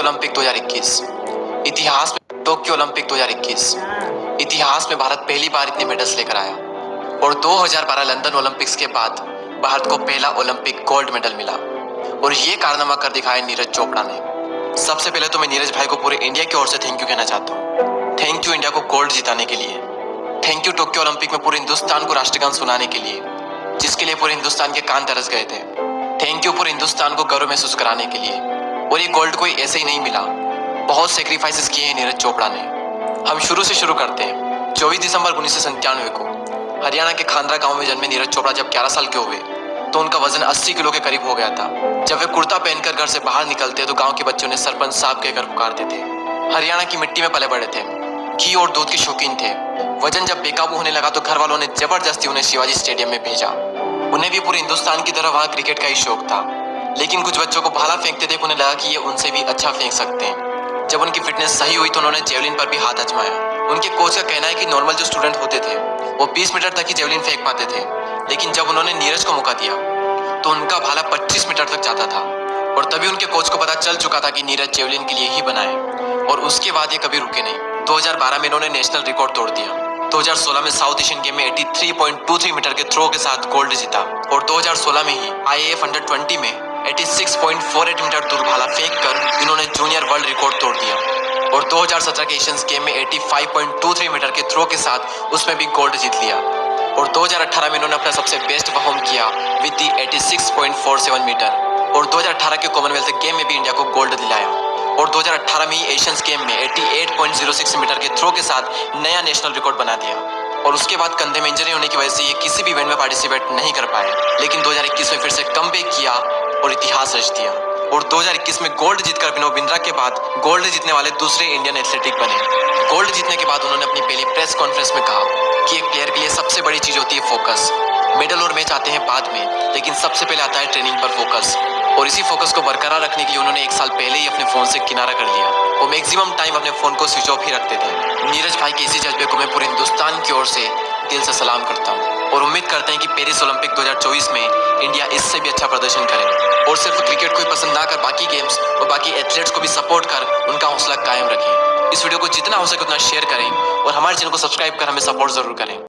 Tokyo Olympic 2021 इतिहास में Tokyo Olympic 2021 इतिहास में भारत पहली बार इतने मेडल्स लेकर आया और 2012 लंदन ओलंपिक्स के बाद भारत को पहला ओलंपिक गोल्ड मेडल मिला और ये कारनामा कर दिखाया नीरज चोपड़ा ने। सबसे पहले तो मैं नीरज भाई को पूरे इंडिया की ओर से थैंक यू कहना चाहता हूँ। थैंक यू इंडिया को गोल्ड जिताने के लिए। थैंक यू टोक्यो ओलंपिक में पूरे हिंदुस्तान को राष्ट्रगान सुनाने के लिए, जिसके लिए पूरे हिंदुस्तान के कान तरस गए थे। थैंक यू पूरे हिंदुस्तान को गौरव महसूस कराने के लिए। और ये गोल्ड कोई ऐसे ही नहीं मिला, बहुत सेक्रीफाइसेस किए हैं नीरज चोपड़ा ने। हम शुरू से शुरू करते हैं। 24 दिसंबर 1997 को हरियाणा के खांडरा गांव में जन्मे नीरज चोपड़ा जब 11 साल के हुए तो उनका वजन 80 किलो के करीब हो गया था। जब वे कुर्ता पहनकर घर से बाहर निकलते तो गांव के बच्चे उन्हें सरपंच साहब कहकर पुकारते थे। हरियाणा की मिट्टी में पले बड़े थे, घी और दूध के शौकीन थे। वजन जब बेकाबू होने लगा तो घर वालों ने जबरदस्ती उन्हें शिवाजी स्टेडियम में भेजा। उन्हें भी पूरे हिंदुस्तान की तरह वहाँ क्रिकेट का ही शौक था, लेकिन कुछ बच्चों को भाला फेंकते देख उन्हें लगा कि ये उनसे भी अच्छा फेंक सकते हैं। जब उनकी फिटनेस सही हुई तो उन्होंने जेवलिन पर भी हाथ आजमाया। उनके कोच का कहना है कि नॉर्मल जो स्टूडेंट होते थे वो 20 मीटर तक ही जेवलिन फेंक पाते थे, लेकिन जब उन्होंने नीरज को मौका दिया तो उनका भाला 25 मीटर तक जाता था। और तभी उनके कोच को पता चल चुका था कि नीरज जेवलिन के लिए ही बना है और उसके बाद ये कभी रुके नहीं। 2012 में इन्होंने नेशनल रिकॉर्ड तोड़ दिया। 2016 में साउथ एशियन गेम में 83.23 मीटर के थ्रो के साथ गोल्ड जीता और 2016 में ही IAF अंडर 20 में 86.48 मीटर दूर भाला फेंक कर इन्होंने जूनियर वर्ल्ड रिकॉर्ड तोड़ दिया और 2017 के एशियंस गेम में 85.23 मीटर के थ्रो के साथ उसमें भी गोल्ड जीत लिया और 2018 में इन्होंने अपना सबसे बेस्ट परफॉर्म किया विद दी 86.47 मीटर और 2018 के कॉमनवेल्थ गेम में भी इंडिया को गोल्ड दिलाया और 2018 में ही एशियंस गेम में 88.06 मीटर के थ्रो के साथ नया नेशनल रिकॉर्ड बना दिया और उसके बाद कंधे में इंजरी होने की वजह से ये किसी भी इवेंट में पार्टिसिपेट नहीं कर पाए, लेकिन 2021 में फिर से कमबैक किया और इतिहास रच दिया और 2021 में गोल्ड जीतकर अभिनव बिंद्रा के बाद गोल्ड जीतने वाले दूसरे इंडियन एथलेटिक बने। गोल्ड जीतने के बाद उन्होंने अपनी पहली प्रेस कॉन्फ्रेंस में कहा कि एक प्लेयर के लिए सबसे बड़ी चीज होती है फोकस। मेडल और मैच आते हैं बाद में, लेकिन सबसे पहले आता है ट्रेनिंग पर फोकस और इसी फोकस को बरकरार रखने के लिए उन्होंने 1 साल पहले ही अपने फोन से किनारा कर लिया और मैक्सिमम टाइम अपने फोन को स्विच ऑफ ही रखते थे। नीरज भाई के इसी जज्बे को मैं पूरे हिंदुस्तान की ओर से दिल से सलाम करता हूँ और उम्मीद करते हैं कि पेरिस ओलंपिक 2024 में इंडिया इससे भी अच्छा प्रदर्शन करे और सिर्फ क्रिकेट को ही पसंद ना कर बाकी गेम्स और बाकी एथलीट्स को भी सपोर्ट कर उनका हौसला कायम रखें। इस वीडियो को जितना हो सके उतना शेयर करें और हमारे चैनल को सब्सक्राइब कर हमें सपोर्ट जरूर करें।